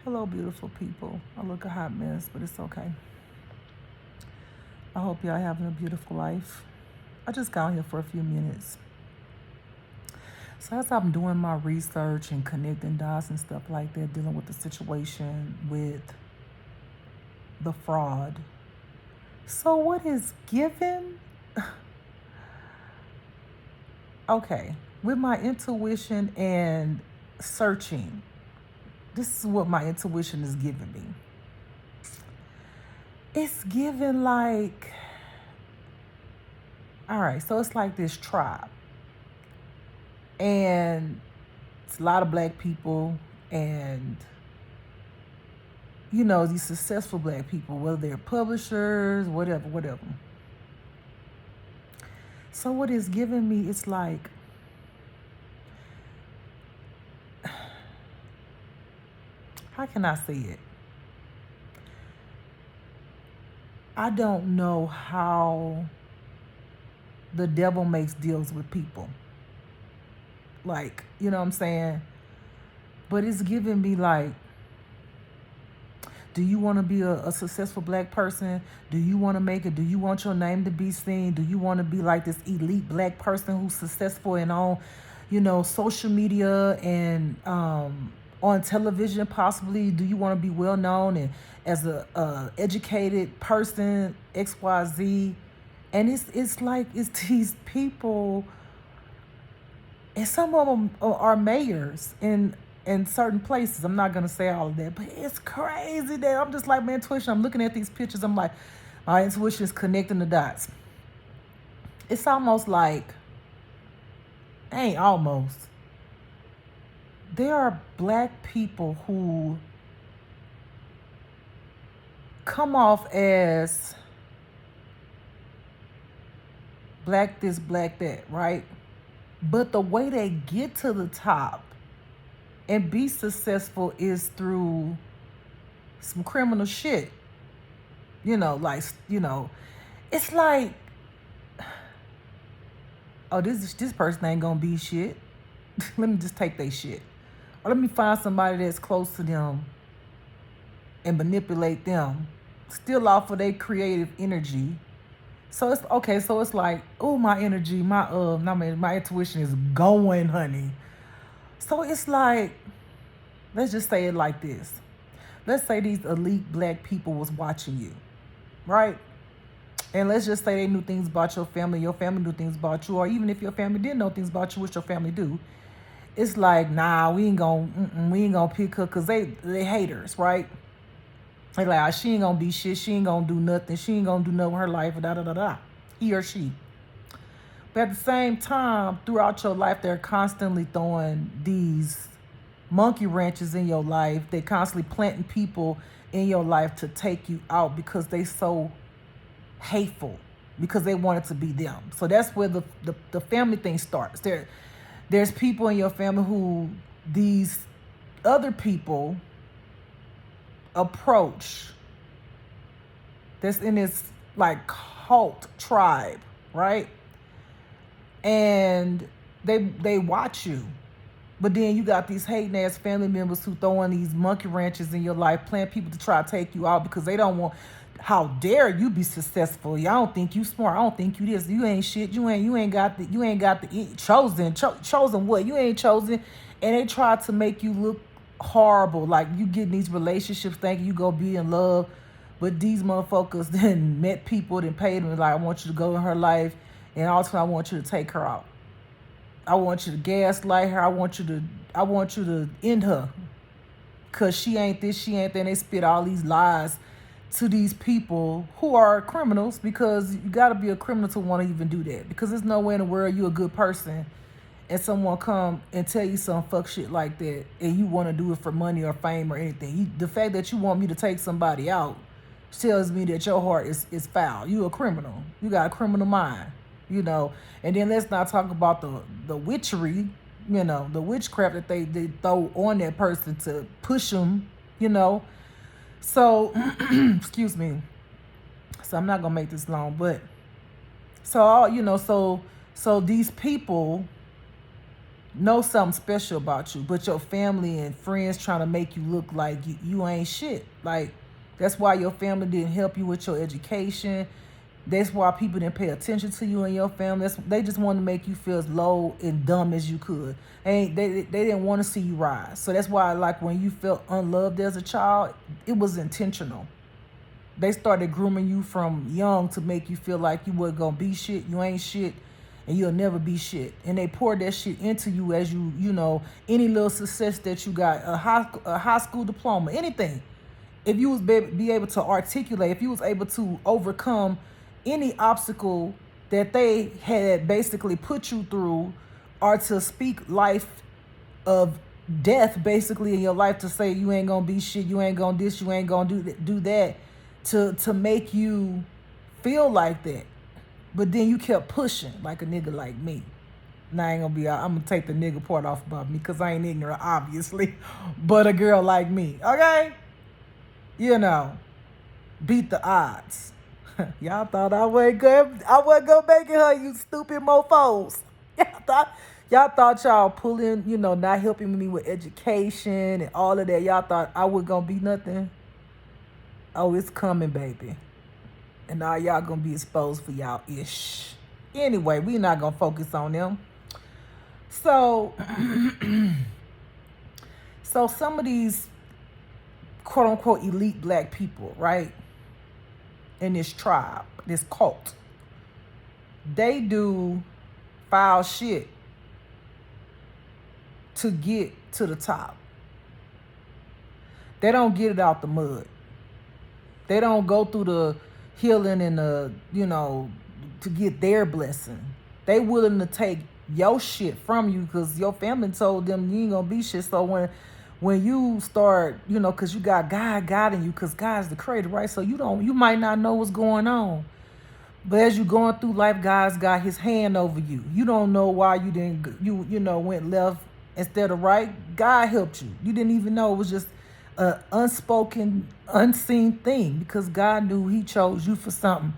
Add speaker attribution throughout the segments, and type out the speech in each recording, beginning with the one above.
Speaker 1: Hello, beautiful people. I look a hot mess, but it's okay. I hope y'all having a beautiful life. I just got here for a few minutes. So as I'm doing my research and connecting dots and stuff like that, dealing with the situation with the fraud. So what is given? Okay, with my intuition and searching, this is what my intuition is giving me. It's given like, all right, so it's like this tribe. And it's a lot of black people and these successful black people, whether they're publishers, whatever. So what it's giving me, it's like, how can I say it? I don't know how the devil makes deals with people. Like, you know what I'm saying? But it's giving me like, do you want to be a successful black person? Do you want to make it? Do you want your name to be seen? Do you want to be like this elite black person who's successful and on, social media and on television possibly? Do you want to be well known and as a educated person, XYZ? And it's like it's these people, and some of them are mayors in certain places. I'm not gonna say all of that, but it's crazy that I'm just like, man, intuition. I'm looking at these pictures. I'm like, my intuition is connecting the dots. It's almost like, ain't almost. There are black people who come off as black this, black that, right? But the way they get to the top and be successful is through some criminal shit. Like, it's like, oh, this person ain't gonna be shit. Let me just take their shit. Or let me find somebody that's close to them and manipulate them. Still off of their creative energy. So it's okay, so it's like, oh, my energy, my intuition is going, honey. So it's like, let's just say it like this. Let's say these elite black people was watching you, right? And let's just say they knew things about your family knew things about you, or even if your family didn't know things about you, which your family do, it's like, nah, we ain't gonna pick her because they haters, right? They like, ah, she ain't gonna be shit, she ain't gonna do nothing, she ain't gonna do nothing with her life, da da da da. He or she. But at the same time, throughout your life, they're constantly throwing these monkey wrenches in your life. They're constantly planting people in your life to take you out because they so hateful, because they want it to be them. So that's where the family thing starts. There's people in your family who these other people approach, that's in this like cult tribe, right? And they watch you. But then you got these hating ass family members who throwing these monkey wrenches in your life, playing people to try to take you out because they don't want. How dare you be successful? Y'all don't think you smart. I don't think you this. You ain't shit. You ain't got the chosen what? You ain't chosen. And they try to make you look horrible. Like you get in these relationships thinking you go be in love. But these motherfuckers then met people, then paid them like, I want you to go in her life, and also I want you to take her out. I want you to gaslight her. I want you to end her. Cause she ain't this, she ain't that. And they spit all these lies to these people who are criminals, because you gotta be a criminal to want to even do that. Because there's no way in the world you a good person and someone come and tell you some fuck shit like that and you want to do it for money or fame or anything. The fact that you want me to take somebody out tells me that your heart is foul. You a criminal. You got a criminal mind, you know. And then let's not talk about the witchery, the witchcraft that they throw on that person to push them, you know. So, excuse me. So I'm not gonna make this long, but so these people know something special about you, but your family and friends trying to make you look like you ain't shit. Like, that's why your family didn't help you with your education. That's why people didn't pay attention to you and your family. They just wanted to make you feel as low and dumb as you could. And they didn't want to see you rise. So that's why, like, when you felt unloved as a child, it was intentional. They started grooming you from young to make you feel like you wasn't going to be shit, you ain't shit, and you'll never be shit. And they poured that shit into you as you know, any little success that you got, a high school diploma, anything. If you was be able to articulate, if you was able to overcome any obstacle that they had basically put you through, or to speak life of death basically in your life, to say you ain't gonna be shit, you ain't gonna this, you ain't gonna do that, to make you feel like that. But then you kept pushing like a nigga like me. Now I'm gonna take the nigga part off about me because I ain't ignorant, obviously. But a girl like me, okay? You know, beat the odds. Y'all thought I wasn't gonna make it, huh, you stupid mofos. Y'all thought y'all pulling, not helping me with education and all of that. Y'all thought I was gonna be nothing. Oh, it's coming, baby. And now y'all gonna be exposed for y'all ish. Anyway, we not gonna focus on them. So, so some of these quote unquote elite black people, right, in this tribe, this cult, they do foul shit to get to the top. They don't get it out the mud. They don't go through the healing and to get their blessing. They willing to take your shit from you because your family told them you ain't gonna be shit. So when you start, because you got God in you, because God's the creator, right? So you might not know what's going on. But as you're going through life, God's got his hand over you. You don't know why you went left instead of right. God helped you. You didn't even know. It was just an unspoken, unseen thing, because God knew he chose you for something.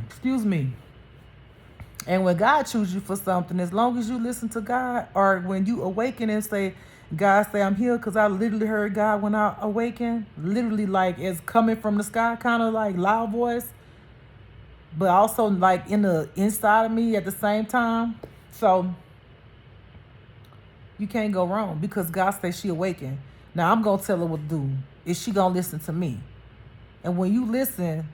Speaker 1: Excuse me. And when God chooses you for something, as long as you listen to God, or when you awaken and say, God say, I'm here, because I literally heard God when I awakened, literally like it's coming from the sky, kind of like loud voice, but also like in the inside of me at the same time. So you can't go wrong, because God says she awakened. Now I'm going to tell her what to do. Is she going to listen to me? And when you listen,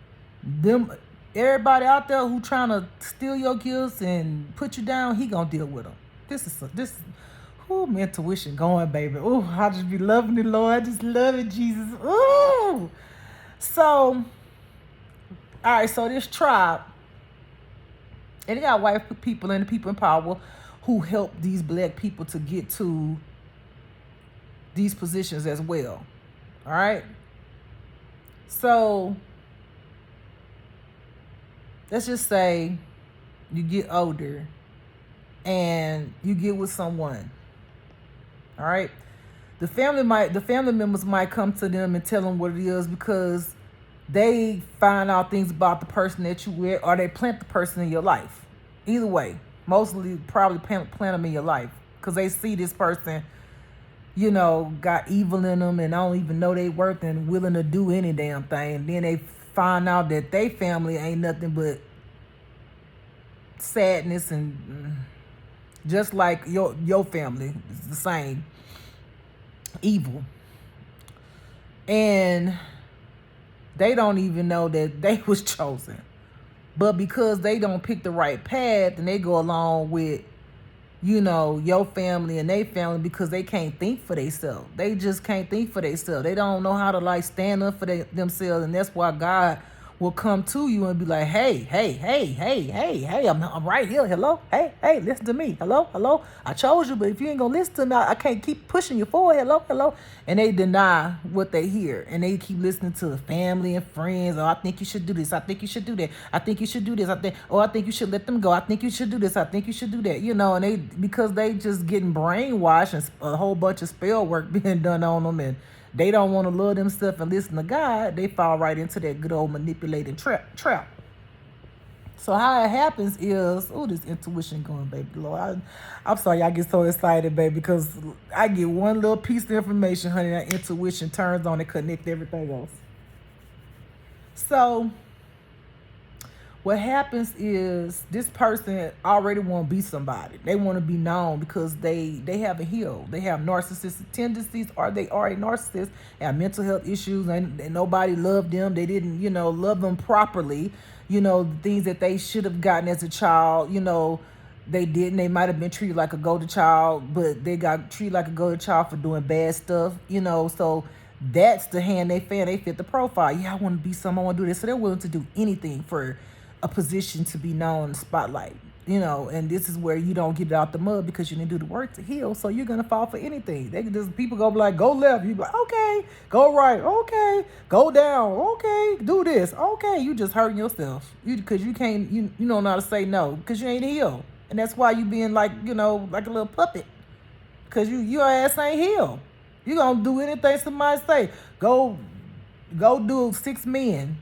Speaker 1: everybody out there who trying to steal your gifts and put you down, he going to deal with them. This ooh, my intuition going, baby. Ooh, I just be loving it, Lord. I just love it, Jesus. Ooh. So, all right, so this tribe, and they got white people and the people in power who help these black people to get to these positions as well. All right. So let's just say you get older and you get with someone. All right. The family members might come to them and tell them what it is, because they find out things about the person that you with, or they plant the person in your life. Either way, mostly probably plant them in your life, because they see this person, got evil in them and I don't even know they worth and willing to do any damn thing. And then they find out that they family ain't nothing but sadness, and just like your family is the same evil. And they don't even know that they was chosen. But because they don't pick the right path, and they go along with your family and their family, because they can't think for themselves. They just can't think for themselves. They don't know how to stand up for themselves. And that's why God will come to you and be like, hey, I'm right here. Hello? Hey, listen to me. Hello? I chose you, but if you ain't gonna listen to me, I can't keep pushing you forward. Hello? And they deny what they hear. And they keep listening to the family and friends. Oh, I think you should do this. I think you should do that. I think you should do this. I think you should let them go. I think you should do this. I think you should do that. And because they just getting brainwashed and a whole bunch of spell work being done on them, and they don't want to love themselves and listen to God, they fall right into that good old manipulating trap. So how it happens is, oh, this intuition going, baby. Lord, I'm sorry, I get so excited, baby, because I get one little piece of information, honey. That intuition turns on and connect everything else. So what happens is this person already want to be somebody. They want to be known because they haven't healed. They have narcissistic tendencies, or they are a narcissist, have mental health issues, and nobody loved them. They didn't, love them properly. The things that they should have gotten as a child, they didn't. They might have been treated like a golden child, but they got treated like a golden child for doing bad stuff, So that's the hand they fan. They fit the profile. Yeah, I want to be someone. I want to do this. So they're willing to do anything for a position to be known in the spotlight, and this is where you don't get it out the mud because you didn't do the work to heal. So you're gonna fall for anything. They can just, people go like, go left, you be like, okay, go right, okay, go down, okay, do this, okay. You just hurting yourself. Because you can't, you don't know how to say no because you ain't healed. And that's why you being like, like a little puppet. Because your ass ain't healed. You gonna do anything somebody say. Go do 6 men.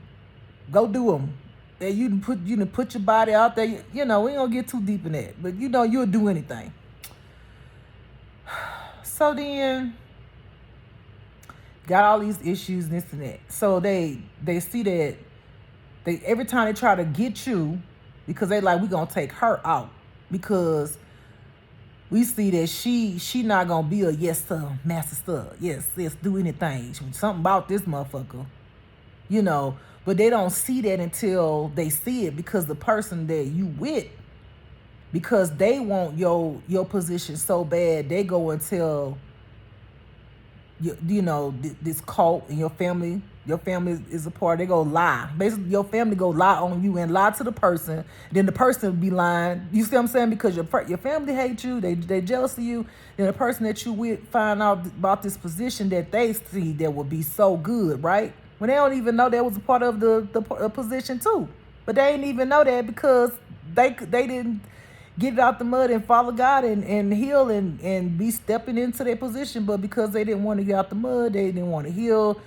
Speaker 1: Go do them. And you put your body out there. We ain't gonna get too deep in that. But you'll do anything. So then got all these issues, this and that. So they see that every time they try to get you, because they like, we gonna take her out. Because we see that she not gonna be a yes sir, master sir. Yes, do anything. Something about this motherfucker. But they don't see that until they see it, because the person that you with, because they want your position so bad, they go and tell this cult, and your family is a part. They go lie. Basically, your family go lie on you and lie to the person. Then the person will be lying. You see what I'm saying? Because your family hates you. They jealous of you. Then the person that you with find out about this position that they see that would be so good, right? When they don't even know that was a part of the position too. But they didn't even know that because they didn't get it out the mud and follow God and heal and be stepping into their position. But because they didn't want to get out the mud, they didn't want to heal,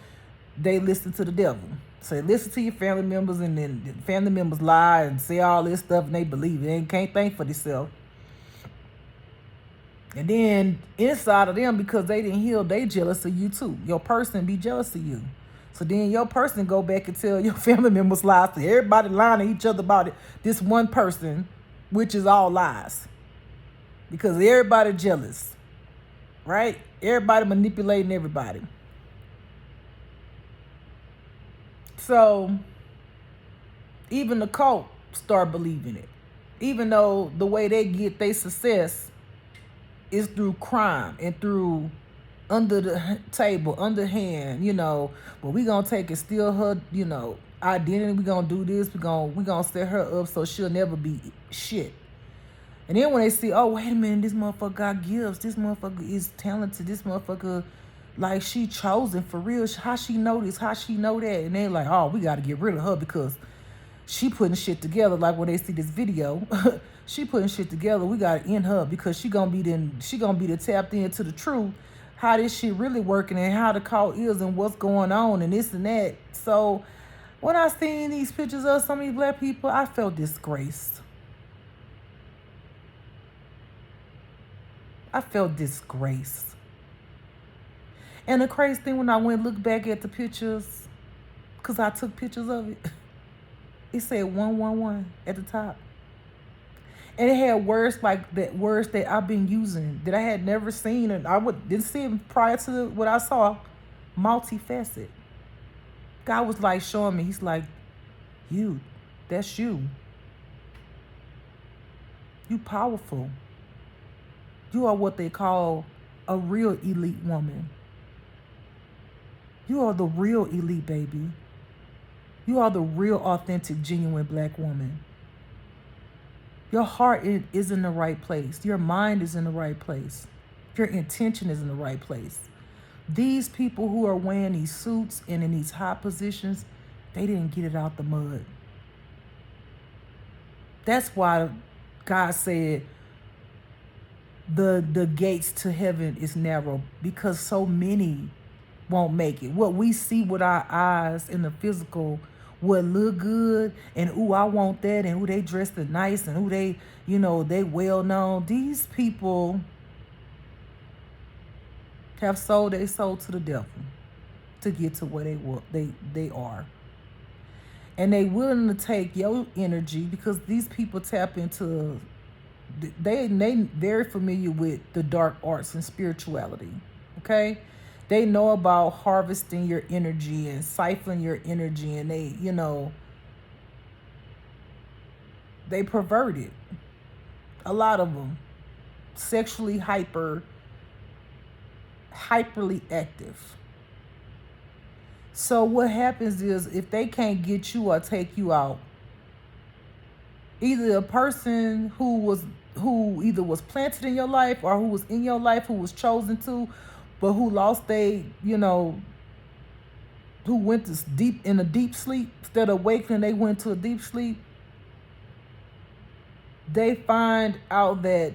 Speaker 1: they listened to the devil. So they listen to your family members, and then the family members lie and say all this stuff, and they believe it and can't think for themselves. And then inside of them, because they didn't heal, they jealous of you too. Your person be jealous of you. So then your person go back and tell your family members lies to everybody, lying to each other about it. This one person, which is all lies. Because everybody jealous, right? Everybody manipulating everybody. So even the cult start believing it. Even though the way they get their success is through crime and through under the table, underhand, but we gonna take and steal her, identity. We gonna do this. We gonna set her up so she'll never be shit. And then when they see, oh, wait a minute, this motherfucker got gifts. This motherfucker is talented. This motherfucker, like, she chosen for real. How she know this? How she know that? And they like, oh, we got to get rid of her because she putting shit together. Like when they see this video, she putting shit together. We got to end her because she gonna be the tapped into the truth, how this shit really working and how the cult is and what's going on and this and that. So when I seen these pictures of some of these black people, I felt disgraced. I felt disgraced. And the crazy thing, when I went look back at the pictures, because I took pictures of it, it said 111 at the top. And it had words like that, words that I've been using that I had never seen, and didn't see it prior to what I saw. Multifaceted. God was like showing me, he's like, that's you. You powerful. You are what they call a real elite woman. You are the real elite, baby. You are the real, authentic, genuine black woman. Your heart is in the right place. Your mind is in the right place. Your intention is in the right place. These people who are wearing these suits and in these high positions, they didn't get it out the mud. That's why God said the gates to heaven is narrow, because so many won't make it. What we see with our eyes in the physical, what look good, and ooh, I want that, and ooh, they dressed it nice, and ooh, they, they well known. These people have sold their soul to the devil to get to where they are. And they willing to take your energy because these people tap into, they very familiar with the dark arts and spirituality. Okay? They know about harvesting your energy and siphoning your energy, and they pervert it. A lot of them sexually hyperly active. So what happens is, if they can't get you or take you out, either a person who either was planted in your life, or who was in your life, who was chosen to, but who lost who went to in a deep sleep, instead of waking, they went to a deep sleep. They find out that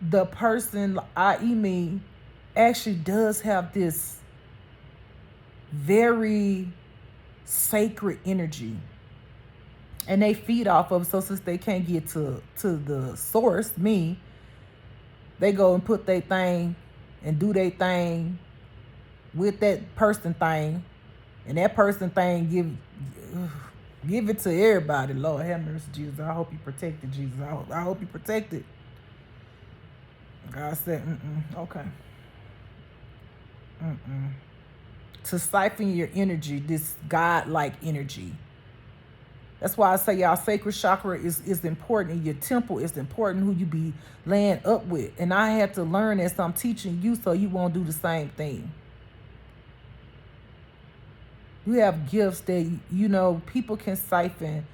Speaker 1: the person, i.e. me, actually does have this very sacred energy, and they feed off of it. So since they can't get to the source, me, they go and put their thing and do their thing with that person thing, and that person thing give it to everybody. Lord have mercy, Jesus. I hope you protected, Jesus. I hope you protected. God said, okay. To siphon your energy, this God-like energy. That's why I say y'all sacred chakra is important. Your temple is important, who you be laying up with. And I had to learn as I'm teaching you, so you won't do the same thing. You have gifts that, people can siphon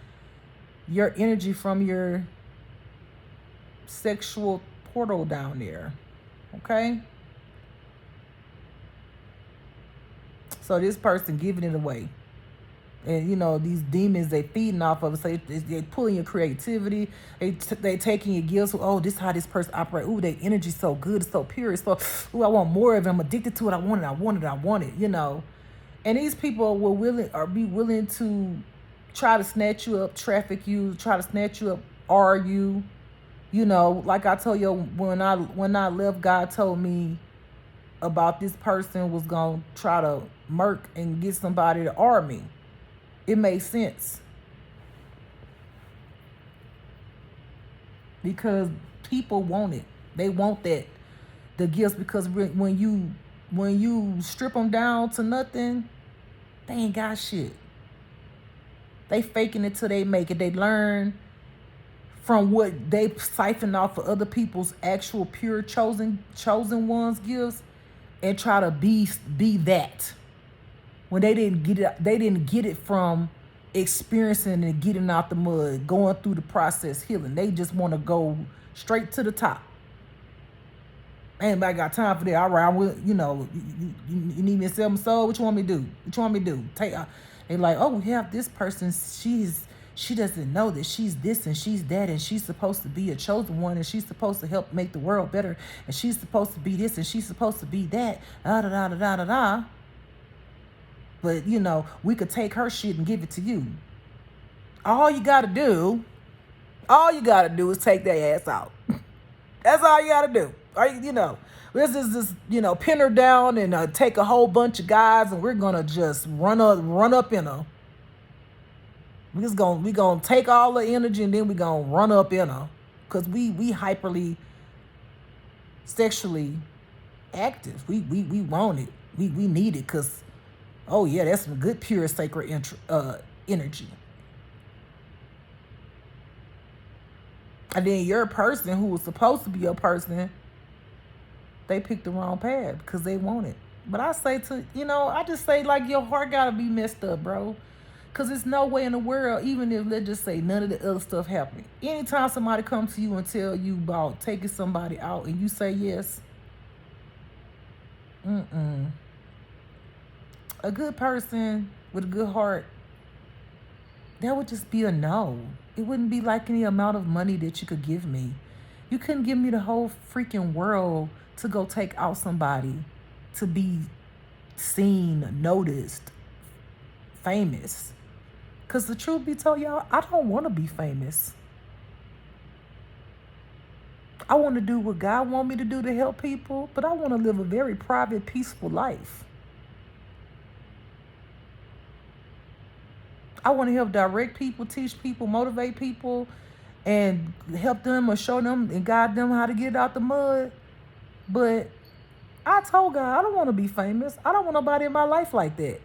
Speaker 1: your energy from your sexual portal down there. Okay? So this person giving it away. And, these demons, they feeding off of it. So they pulling your creativity. They taking your gifts. Oh, this is how this person operates. Ooh, their energy's so good. It's so pure. It's so, ooh, I want more of it. I'm addicted to it. I want it. And these people be willing to try to snatch you up, traffic you, try to snatch you up, argue. Like I told you, when I left, God told me about this person was going to try to murk and get somebody to arm me. It made sense. Because people want it. They want the gifts, because when you strip them down to nothing, they ain't got shit. They faking it till they make it. They learn from what they siphon off of other people's actual pure chosen ones' gifts, and try to be that. When they didn't get it from experiencing and getting out the mud, going through the process, healing. They just want to go straight to the top. Anybody got time for that? All right, you need me to sell my soul? What you want me to do? They like, oh, we have this person. She doesn't know that she's this and she's that, and she's supposed to be a chosen one, and she's supposed to help make the world better, and she's supposed to be this and she's supposed to be that. Da. But, we could take her shit and give it to you. All you got to do is take their ass out. That's all you got to do. This is just, pin her down and take a whole bunch of guys, and we're going to just run up in her. We're going to take all the energy, and then we're going to run up in her. Because we hyperly sexually active. We want it. We need it, because, oh yeah, that's some good, pure, sacred energy. And then your person, who was supposed to be your person, they picked the wrong path because they want it. But I say I just say, like, your heart got to be messed up, bro. Because there's no way in the world, even if, let's just say, none of the other stuff happening. Anytime somebody comes to you and tell you about taking somebody out and you say yes, a good person with a good heart, that would just be a no. It wouldn't be like any amount of money that you could give me. You couldn't give me the whole freaking world to go take out somebody to be seen, noticed, famous. Because the truth be told, y'all, I don't want to be famous. I want to do what God want me to do to help people, but I want to live a very private, peaceful life. I want to help direct people, teach people, motivate people, and help them or show them and guide them how to get out the mud. But I told God, I don't want to be famous. I don't want nobody in my life like that.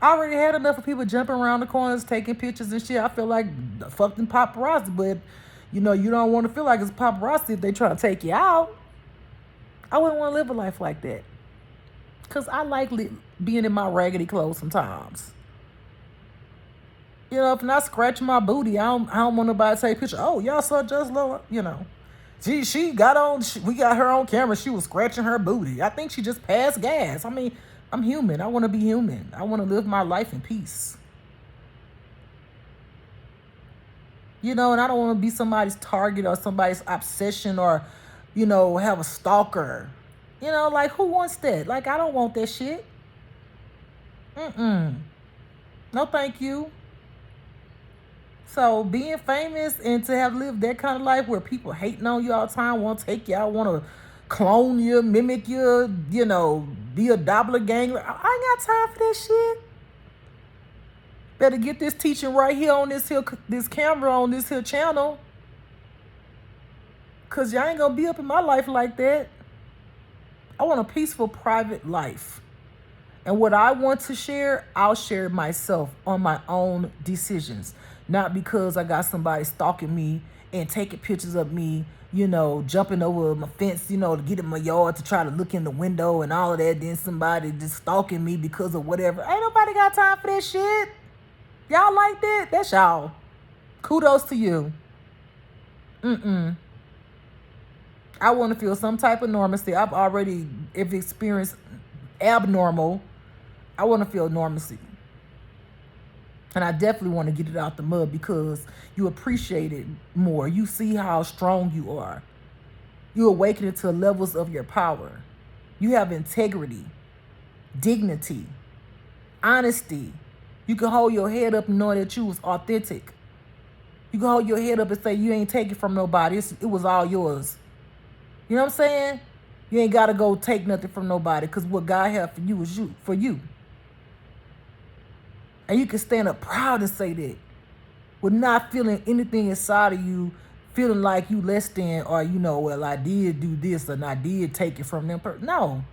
Speaker 1: I already had enough of people jumping around the corners, taking pictures and shit. I feel like fucking paparazzi, but you don't want to feel like it's paparazzi if they try to take you out. I wouldn't want to live a life like that. Because I like being in my raggedy clothes sometimes. If not scratching my booty, I don't want nobody to take a picture. Oh, y'all saw Just Lord, she got on, we got her on camera. She was scratching her booty. I think she just passed gas. I mean, I'm human. I want to be human. I want to live my life in peace. And I don't want to be somebody's target or somebody's obsession or, have a stalker. Like, who wants that? Like, I don't want that shit. No, thank you. So being famous and to have lived that kind of life where people hating on you all the time, want to take you out, want to clone you, mimic you, be a doppelganger. I ain't got time for that shit. Better get this teaching right here on this camera on this here channel. Because y'all ain't going to be up in my life like that. I want a peaceful, private life. And what I want to share, I'll share myself on my own decisions. Not because I got somebody stalking me and taking pictures of me, jumping over my fence, to get in my yard to try to look in the window and all of that. Then somebody just stalking me because of whatever. Ain't nobody got time for that shit. Y'all like that? That's y'all. Kudos to you. I want to feel some type of normalcy. I've already experienced abnormal. I want to feel normalcy. And I definitely want to get it out the mud because you appreciate it more. You see how strong you are. You awaken to levels of your power. You have integrity, dignity, honesty. You can hold your head up and know that you was authentic. You can hold your head up and say you ain't taking from nobody. It was all yours. You know what I'm saying? You ain't got to go take nothing from nobody because what God had for you is for you. And you can stand up proud and say that with not feeling anything inside of you, feeling like you less than or, well, I did do this and I did take it from them. No,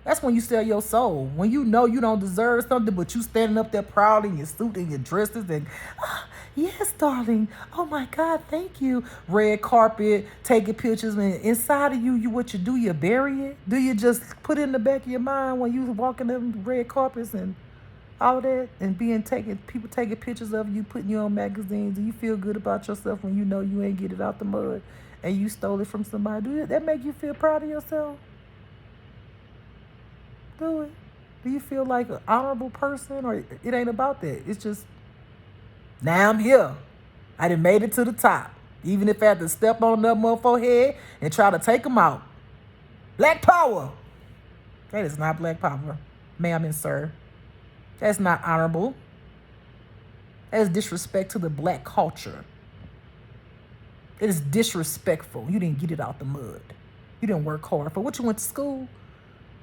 Speaker 1: that's when you sell your soul. When you know you don't deserve something, but you standing up there proud in your suit and your dresses and, yes, darling. Oh, my God, thank you. Red carpet, taking pictures. And inside of you, what you do, you bury it? Do you just put it in the back of your mind when you walking them red carpets and all that and people taking pictures of you, putting you on magazines? Do you feel good about yourself when you know you ain't get it out the mud and you stole it from somebody? Do that make you feel proud of yourself? Do it. Do you feel like an honorable person, or it ain't about that? It's just, now I'm here. I done made it to the top. Even if I had to step on that motherfucker head and try to take them out. Black power. That is not black power, ma'am and sir. That's not honorable. That's disrespect to the black culture. It is disrespectful. You didn't get it out the mud. You didn't work hard for what you went to school.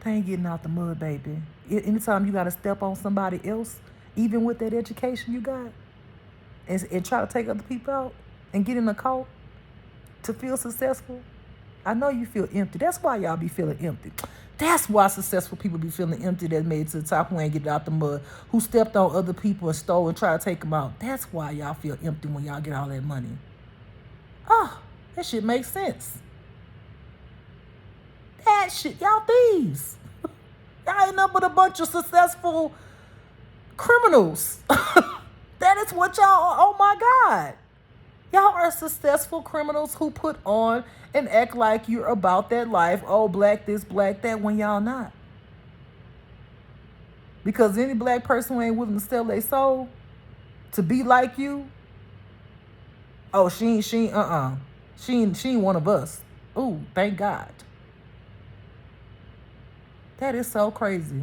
Speaker 1: They ain't getting out the mud, baby. Anytime you got to step on somebody else, even with that education you got, and try to take other people out and get in a cult to feel successful, I know you feel empty. That's why y'all be feeling empty. That's why successful people be feeling empty that made it to the top who ain't get it out the mud, who stepped on other people and stole and tried to take them out. That's why y'all feel empty when y'all get all that money. Oh, that shit makes sense. That shit, y'all thieves. Y'all ain't nothing but a bunch of successful criminals. That is what y'all are. Oh my God. Y'all are successful criminals who put on and act like you're about that life. Oh, black this, black that, when y'all not. Because any black person who ain't willing to sell their soul to be like you, oh, she ain't one of us. Ooh, thank God. That is so crazy.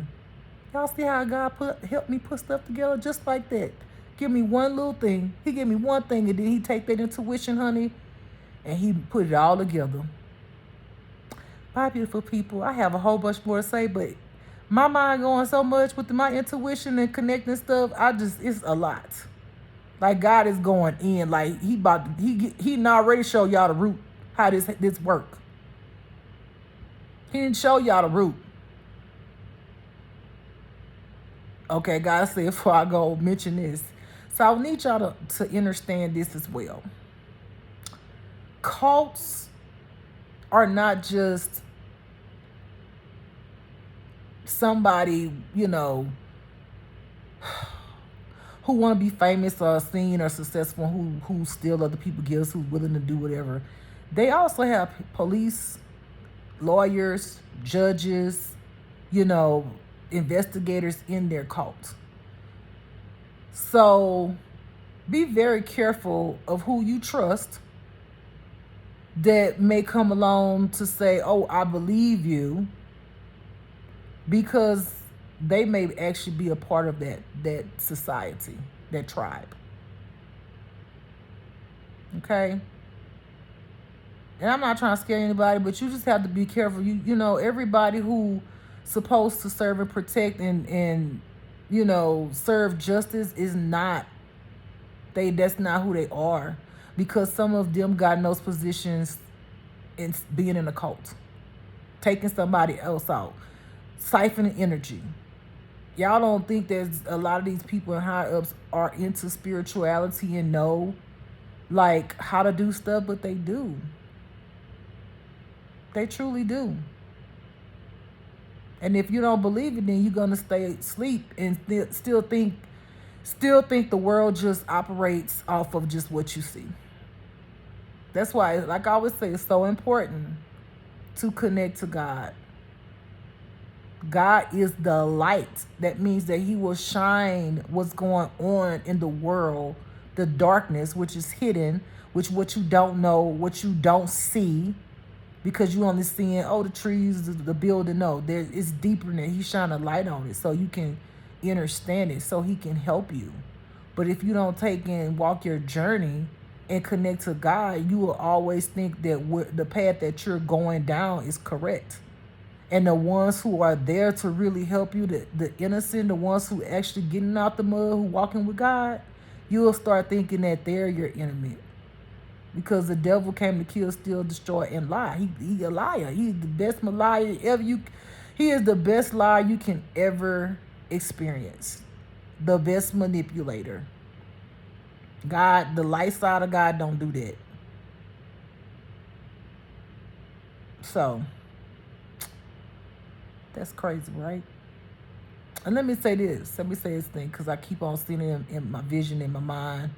Speaker 1: Y'all see how God helped me put stuff together just like that. Give me one little thing. He gave me one thing, and then he take that intuition, honey, and he put it all together. Bye, beautiful people. I have a whole bunch more to say, but my mind going so much with my intuition and connecting stuff. It's a lot. Like God is going in. Like he already show y'all the root how this work. He didn't show y'all the root. Okay, God said before I go mention this. So I need y'all to understand this as well. Cults are not just somebody, who want to be famous or seen or successful, who steal other people's gifts, who's willing to do whatever. They also have police, lawyers, judges, investigators in their cult. So be very careful of who you trust that may come along to say, oh, I believe you, because they may actually be a part of that society, that tribe. Okay? And I'm not trying to scare anybody, but you just have to be careful. Everybody who supposed to serve and protect and serve justice is not, that's not who they are, because some of them got in those positions in being in a cult, taking somebody else out, siphoning energy. Y'all don't think there's a lot of these people in high ups are into spirituality and know like how to do stuff, but they do. They truly do. And if you don't believe it, then you're gonna stay asleep and still think the world just operates off of just what you see. That's why, like I always say, it's so important to connect to God. God is the light. That means that he will shine what's going on in the world, the darkness, which is hidden, which what you don't know, what you don't see, because you only seeing, the trees, the building. No, it's deeper than that. He shine a light on it so you can understand it, so he can help you. But if you don't take and walk your journey and connect to God, you will always think that the path that you're going down is correct. And the ones who are there to really help you, the innocent, the ones who actually getting out the mud, who walking with God, you'll start thinking that they're your enemy. Because the devil came to kill, steal, destroy, and lie. He a liar. He's the best liar ever. He is the best liar you can ever experience. The best manipulator. God, the light side of God, don't do that. So, that's crazy, right? And let me say this. Let me say this thing, because I keep on seeing it in my vision, in my mind.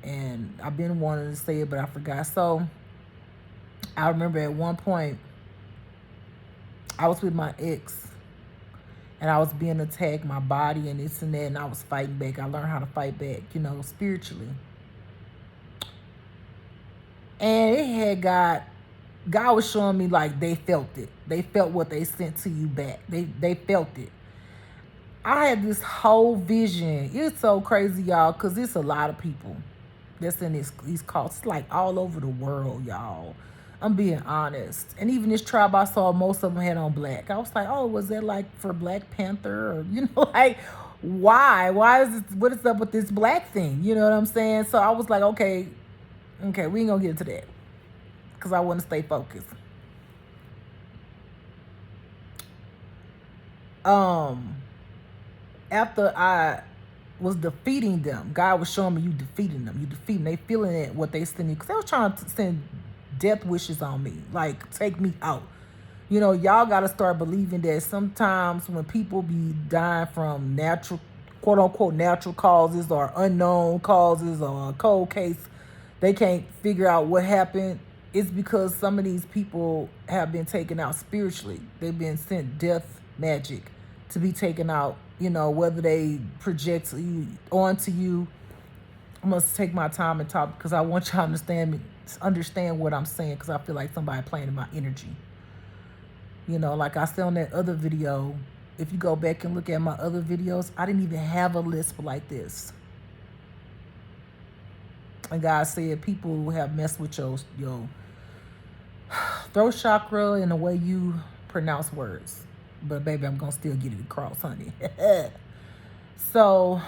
Speaker 1: And I've been wanting to say it, but I forgot. So, I remember at one point, I was with my ex. And I was being attacked, my body and this and that. And I was fighting back. I learned how to fight back, spiritually. And it had God was showing me like they felt it. They felt what they sent to you back. They felt it. I had this whole vision. It's so crazy, y'all, because it's a lot of people that's in these cults. It's like all over the world, y'all. I'm being honest. And even this tribe I saw, most of them had on black. I was like, oh, was that like for Black Panther? Or, like, why? Why is it, what is up with this black thing? You know what I'm saying? So I was like, okay, we ain't gonna get into that, because I want to stay focused. After I was defeating them, God was showing me, you defeating them. You defeating them. They feeling it, what they sending you. Because they was trying to send death wishes on me. Like, take me out. Y'all got to start believing that sometimes when people be dying from natural, quote unquote, natural causes or unknown causes or a cold case, they can't figure out what happened. It's because some of these people have been taken out spiritually. They've been sent death magic to be taken out, whether they project you onto you. I must take my time and talk, because I want y'all to understand what I'm saying, because I feel like somebody playing in my energy. Like I said on that other video, if you go back and look at my other videos, I didn't even have a lisp like this. And God said people who have messed with your throat chakra and the way you pronounce words. But baby, I'm going to still get it across, honey. So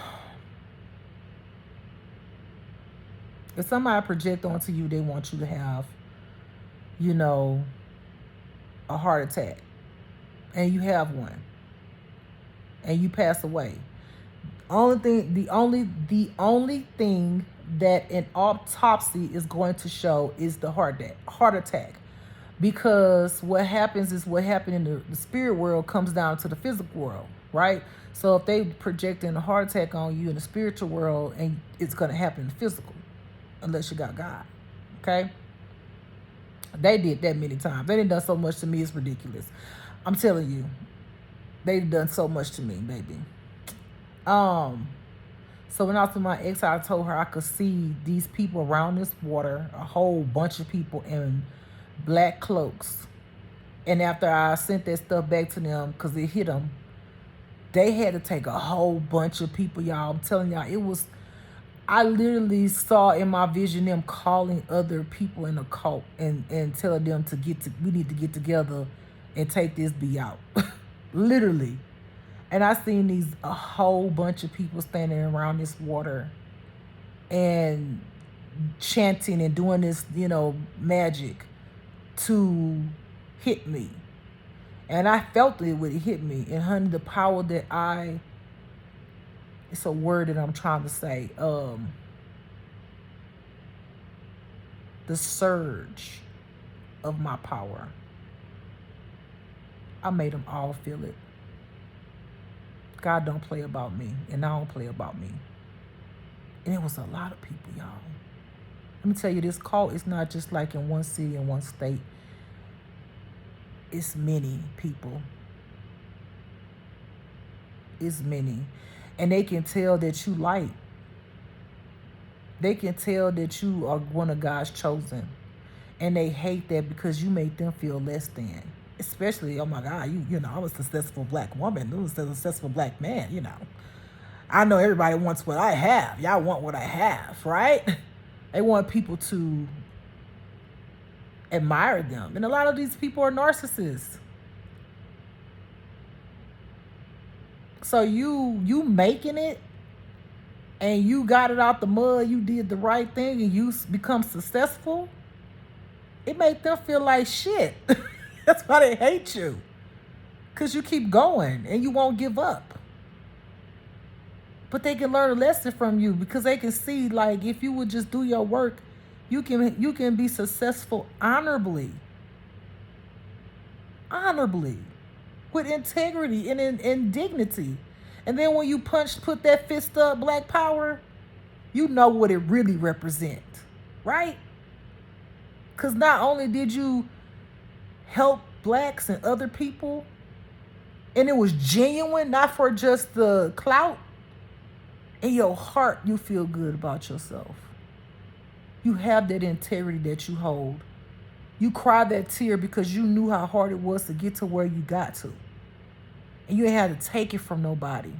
Speaker 1: if somebody project onto you, they want you to have, a heart attack. And you have one. And you pass away. The only thing that an autopsy is going to show is the heart attack. Because what happens is what happened in the spirit world comes down to the physical world, right? So if they projecting a heart attack on you in the spiritual world, and it's going to happen in the physical, unless you got God, okay? They did that many times. They done done so much to me, it's ridiculous. I'm telling you, they've done so much to me, baby. So when I was with my ex, I told her I could see these people around this water, a whole bunch of people in black cloaks. And after I sent that stuff back to them, because it hit them, they had to take a whole bunch of people, y'all. I'm telling y'all, I literally saw in my vision them calling other people in the cult and telling them we need to get together and take this B out. Literally. And I seen a whole bunch of people standing around this water and chanting and doing this, magic to hit me. And I felt it when it hit me. And honey, the power that it's a word that I'm trying to say. The surge of my power. I made them all feel it. God don't play about me, and I don't play about me. And it was a lot of people, y'all. Let me tell you, this cult is not just like in one city and one state. It's many people. It's many. And they can tell that you light. They can tell that you are one of God's chosen. And they hate that because you make them feel less than. Especially, oh my God, I'm a successful black woman. I'm a successful black man, I know everybody wants what I have. Y'all want what I have, right? They want people to admire them. And a lot of these people are narcissists. So you making it and you got it out the mud, you did the right thing and you become successful, it made them feel like shit. That's why they hate you. Because you keep going and you won't give up. But they can learn a lesson from you because they can see, like, if you would just do your work, you can be successful honorably. Honorably. With integrity and dignity. And then when you put that fist up, black power, you know what it really represents. Right? Because not only did you help blacks and other people, and it was genuine, not for just the clout. In your heart, you feel good about yourself. You have that integrity that you hold. You cry that tear because you knew how hard it was to get to where you got to. And you ain't had to take it from nobody.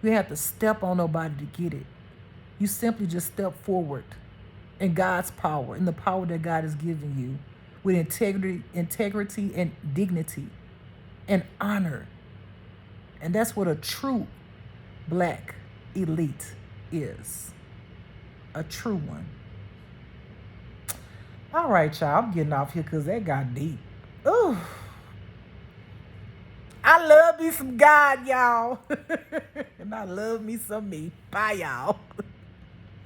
Speaker 1: You ain't had to step on nobody to get it. You simply just step forward in God's power, in the power that God has given you, with integrity and dignity and honor. And that's what a true black elite is. A true one. All right, y'all. I'm getting off here because that got deep. Ooh. I love me some God, y'all. And I love me some me. Bye, y'all.